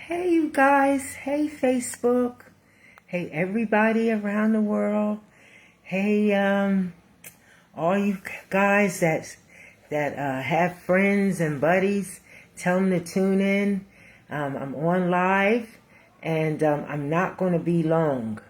Hey, you guys. Hey, Facebook. Hey, everybody around the world. Hey, all you guys that have friends and buddies. Tell them to tune in. I'm on live, and I'm not going to be long.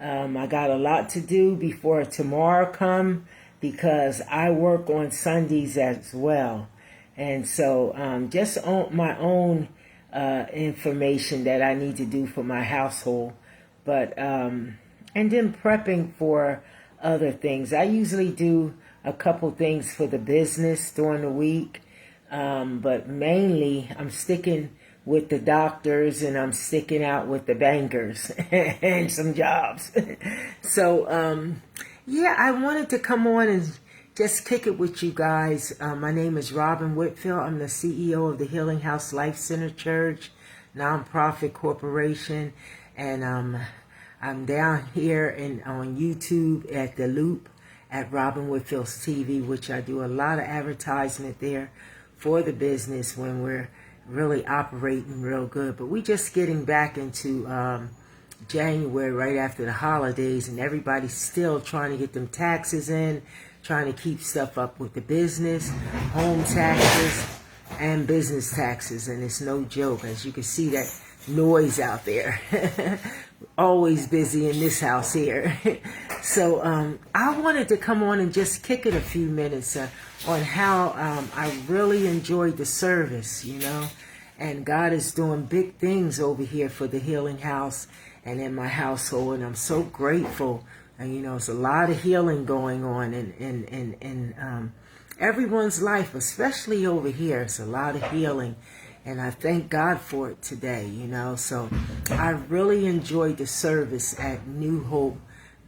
I got a lot to do before tomorrow come because I work on Sundays as well. And so just on my own information that I need to do for my household. But and then prepping for other things. I usually do a couple things for the business during the week. But mainly I'm sticking with the doctors and I'm sticking out with the bankers and some jobs. So, yeah, I wanted to come on and just kick it with you guys. My name is Robin Whitfield. I'm the CEO of the Healing House Life Center Church, nonprofit corporation. And I'm down here on YouTube at The Loop at Robin Whitfield's TV, which I do a lot of advertisement there for the business when we're really operating real good. But we just getting back into January right after the holidays, and everybody's still trying to get them taxes in, trying to keep stuff up with the business, home taxes, and business taxes. And it's no joke, as you can see that noise out there. Always busy in this house here. So I wanted to come on and just kick it a few minutes on how I really enjoyed the service, and God is doing big things over here for the Healing House and in my household, and I'm so grateful. And there's a lot of healing going on in everyone's life, especially over here. It's a lot of healing. And I thank God for it today, So I really enjoyed the service at New Hope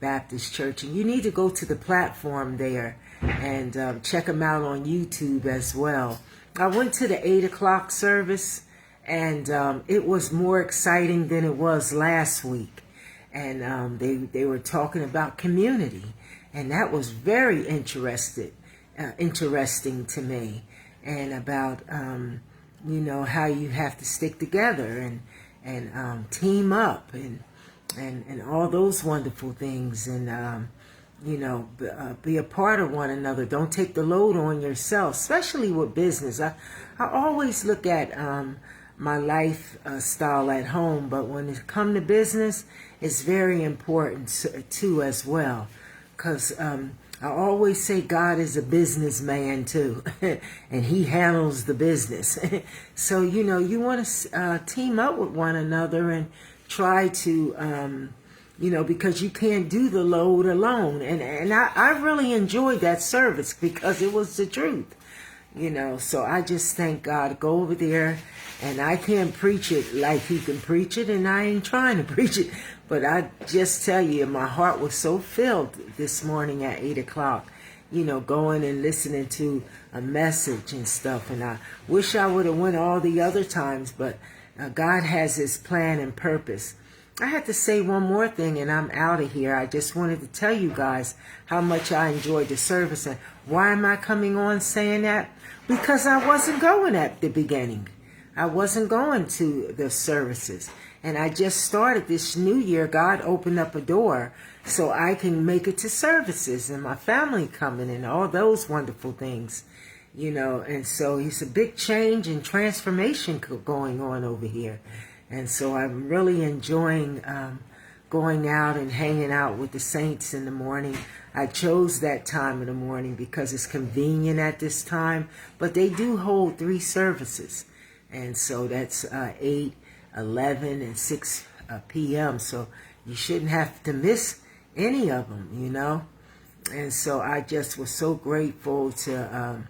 Baptist Church. And you need to go to the platform there and check them out on YouTube as well. I went to the 8 o'clock service, and it was more exciting than it was last week. And they were talking about community. And that was very interesting to me. And about how you have to stick together and team up and all those wonderful things, and be a part of one another. Don't take the load on yourself, especially with business. I always look at my lifestyle at home, but when it comes to business, it's very important too as well, because I always say God is a businessman too, and he handles the business. So, you want to team up with one another and try to, because you can't do the load alone. And I really enjoyed that service because it was the truth, So I just thank God. Go over there, and I can't preach it like he can preach it, and I ain't trying to preach it. But I just tell you, my heart was so filled this morning at 8 o'clock, going and listening to a message and stuff. And I wish I would have went all the other times, but God has his plan and purpose. I had to say one more thing, and I'm out of here. I just wanted to tell you guys how much I enjoyed the service. And why am I coming on saying that? Because I wasn't going at the beginning. I wasn't going to the services. And I just started this new year. God opened up a door so I can make it to services and my family coming and all those wonderful things, And so it's a big change and transformation going on over here. And so I'm really enjoying going out and hanging out with the saints in the morning. I chose that time in the morning because it's convenient at this time. But they do hold 3 services. And so that's 8, 11, and 6 p.m. So you shouldn't have to miss any of them, And so I just was so grateful to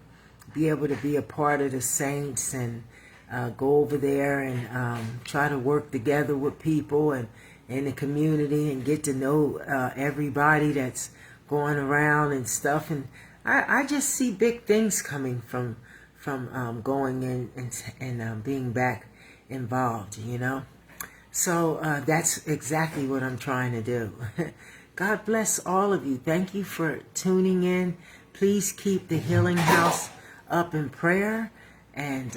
be able to be a part of the saints and go over there and try to work together with people and in the community and get to know everybody that's going around and stuff. And I just see big things coming from going in and being back involved, So that's exactly what I'm trying to do. God bless all of you. Thank you for tuning in. Please keep the Healing House up in prayer. And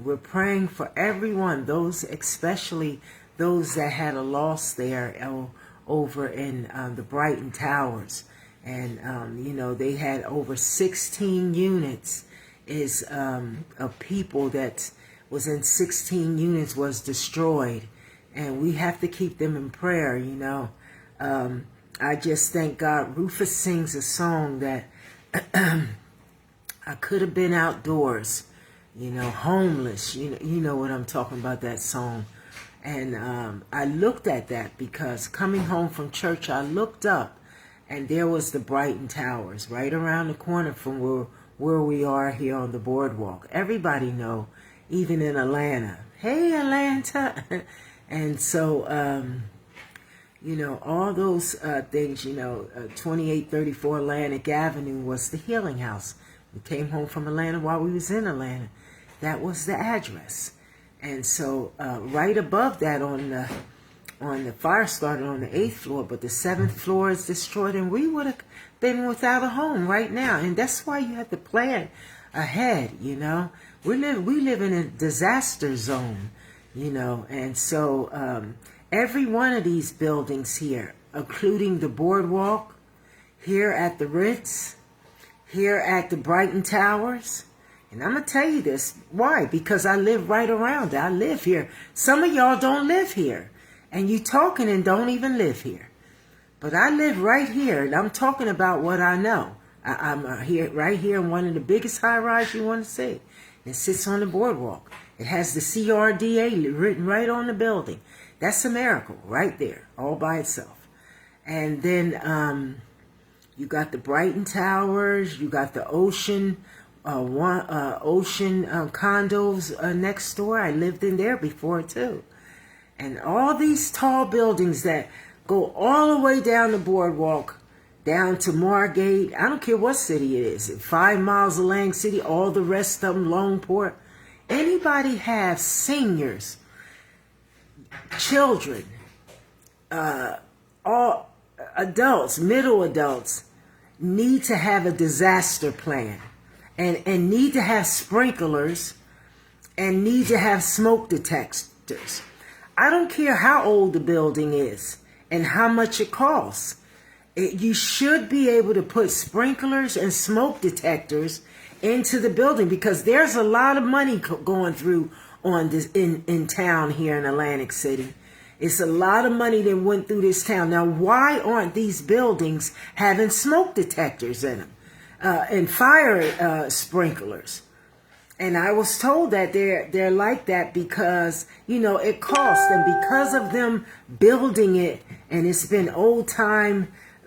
we're praying for everyone, those, especially those that had a loss there over in the Brighton Towers. And, they had over 16 units of people that was in 16 units was destroyed. And we have to keep them in prayer, I just thank God. Rufus sings a song that I could have been outdoors, homeless. You know what I'm talking about, that song. And I looked at that because coming home from church, I looked up and there was the Brighton Towers right around the corner from where we are here on the boardwalk. Everybody know, even in Atlanta. Hey, Atlanta. And so, all those things, 2834 Atlantic Avenue was the Healing House. We came home from Atlanta while we was in Atlanta. That was the address. And so right above that on the fire started on the 8th floor, but the 7th floor is destroyed, and we would have been without a home right now. And that's why you have to plan ahead, We live in a disaster zone, and so every one of these buildings here, including the boardwalk, here at the Ritz, here at the Brighton Towers. And I'm going to tell you this. Why? Because I live right around it. I live here. Some of y'all don't live here. And you talking and don't even live here. But I live right here. And I'm talking about what I know. I'm here, right here in one of the biggest high-rise you want to see. It sits on the boardwalk. It has the CRDA written right on the building. That's a miracle right there, all by itself. And then you got the Brighton Towers. You got the Ocean condos next door. I lived in there before too. And all these tall buildings that go all the way down the boardwalk, down to Margate. I don't care what city it is. 5 miles of Lang City, all the rest of them, Longport. Anybody have seniors, children, all adults, middle adults, need to have a disaster plan. And need to have sprinklers and need to have smoke detectors. I don't care how old the building is and how much it costs. You should be able to put sprinklers and smoke detectors into the building because there's a lot of money going through on this in town here in Atlantic City. It's a lot of money that went through this town. Now, why aren't these buildings having smoke detectors in them? And fire sprinklers. And I was told that they're like that because, it costs. And because of them building it, and it's been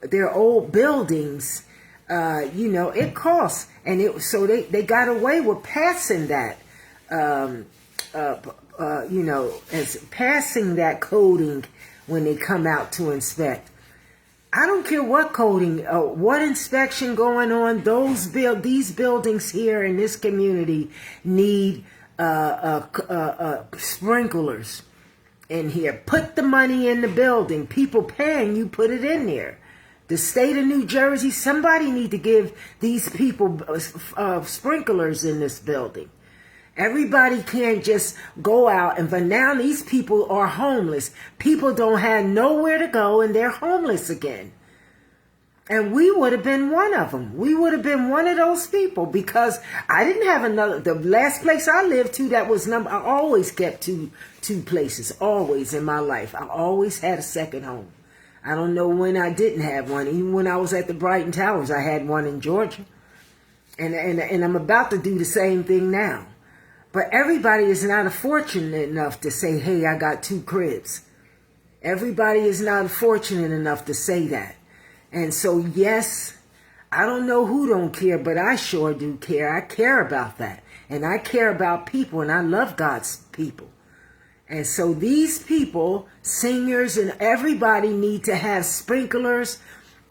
they're old buildings, it costs. And so they got away with passing that, as passing that coding when they come out to inspect. I don't care what coding, what inspection going on. These buildings here in this community need sprinklers in here. Put the money in the building. People paying you, put it in there. The state of New Jersey, somebody need to give these people sprinklers in this building. Everybody can't just go out, but now these people are homeless. People don't have nowhere to go, and they're homeless again. And we would have been one of them. We would have been one of those people because I didn't have the last place I lived to that was I always kept two places, always in my life. I always had a second home. I don't know when I didn't have one. Even when I was at the Brighton Towers, I had one in Georgia. And I'm about to do the same thing now. But everybody is not fortunate enough to say, hey, I got 2 cribs. Everybody is not fortunate enough to say that. And so, yes, I don't know who don't care, but I sure do care. I care about that. And I care about people, and I love God's people. And so these people, seniors and everybody need to have sprinklers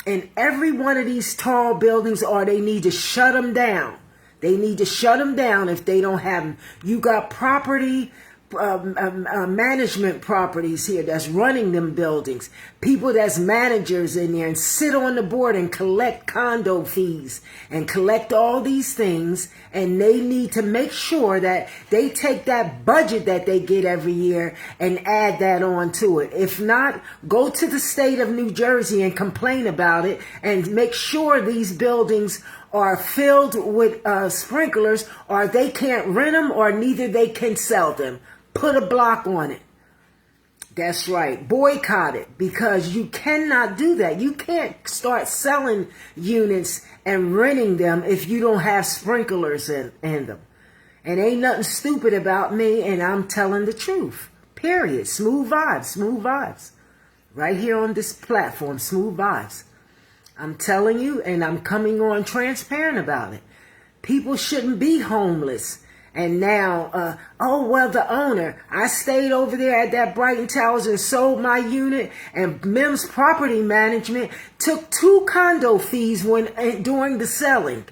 in every one of these tall buildings, or they need to shut them down. They need to shut them down if they don't have them. You got property management properties here that's running them buildings, people that's managers in there and sit on the board and collect condo fees and collect all these things, and they need to make sure that they take that budget that they get every year and add that on to it. If not, go to the state of New Jersey and complain about it and make sure these buildings are filled with sprinklers, or they can't rent them, or neither they can sell them. Put a block on it. That's right. Boycott it, because you cannot do that. You can't start selling units and renting them if you don't have sprinklers in them. And ain't nothing stupid about me, and I'm telling the truth. Period. Smooth vibes, smooth vibes. Right here on this platform, smooth vibes. I'm telling you, and I'm coming on transparent about it. People shouldn't be homeless. And now, the owner, I stayed over there at that Brighton Towers and sold my unit, and Mims Property Management took 2 condo fees during the selling.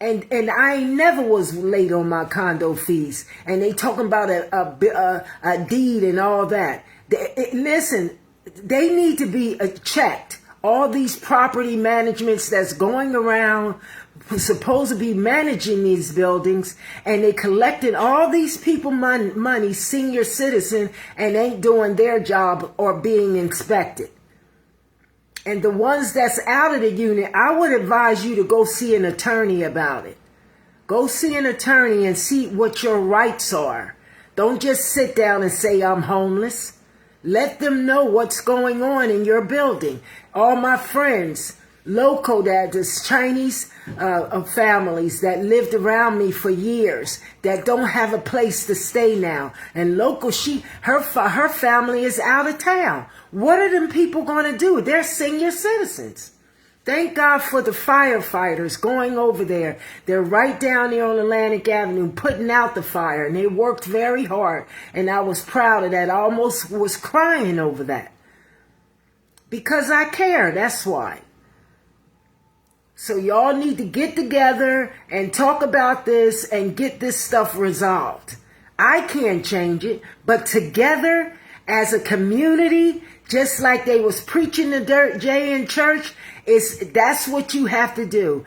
And I never was late on my condo fees. And they talking about a deed and all that. Listen, they need to be checked. All these property managements that's going around supposed to be managing these buildings, and they collecting all these people money, senior citizen, and ain't doing their job or being inspected. And the ones that's out of the unit, I would advise you to go see an attorney about it. Go see an attorney and see what your rights are. Don't just sit down and say I'm homeless. Let them know what's going on in your building. All my friends, local, that is Chinese families that lived around me for years, that don't have a place to stay now. And local, her family is out of town. What are them people going to do? They're senior citizens. Thank God for the firefighters going over there. They're right down there on Atlantic Avenue putting out the fire, and they worked very hard, and I was proud of that. I almost was crying over that. Because I care, that's why. So y'all need to get together and talk about this and get this stuff resolved. I can't change it, but together as a community, just like they was preaching the Dirt J in church, that's what you have to do.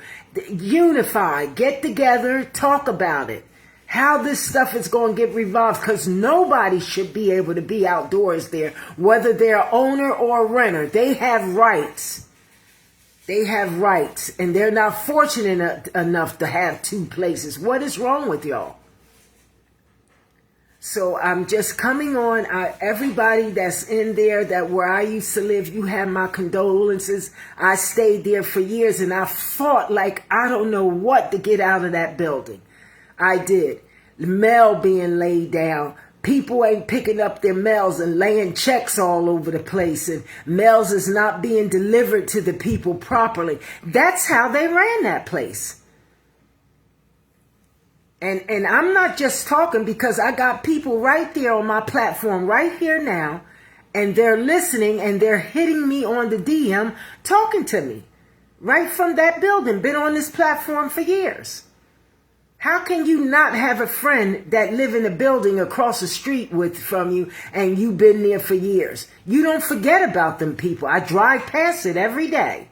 Unify, get together, talk about it. How this stuff is going to get revolved, because nobody should be able to be outdoors there, whether they're owner or renter. They have rights. They have rights, and they're not fortunate enough to have 2 places. What is wrong with y'all? So I'm just coming on. Everybody that's in there, that where I used to live, you have my condolences. I stayed there for years, and I fought like I don't know what to get out of that building. I did. The mail being laid down. People ain't picking up their mails and laying checks all over the place, and mails is not being delivered to the people properly. That's how they ran that place. And I'm not just talking, because I got people right there on my platform right here now, and they're listening, and they're hitting me on the DM, talking to me right from that building. Been on this platform for years. How can you not have a friend that live in a building across the street from you, and you've been there for years? You don't forget about them people. I drive past it every day.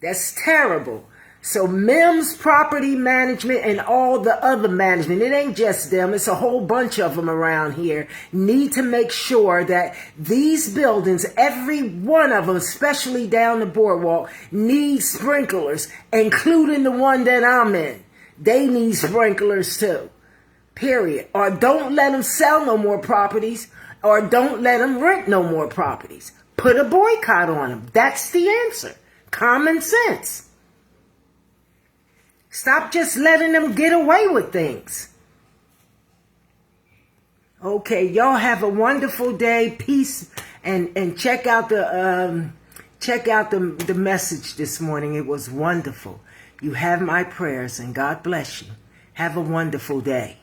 That's terrible. So Mims Property Management and all the other management, it ain't just them, it's a whole bunch of them around here, need to make sure that these buildings, every one of them, especially down the boardwalk, need sprinklers, including the one that I'm in. They need sprinklers too. Period. Or don't let them sell no more properties, or don't let them rent no more properties. Put a boycott on them. That's the answer. Common sense. Stop just letting them get away with things. Okay, y'all have a wonderful day. Peace, and check out the message this morning. It was wonderful. You have my prayers, and God bless you. Have a wonderful day.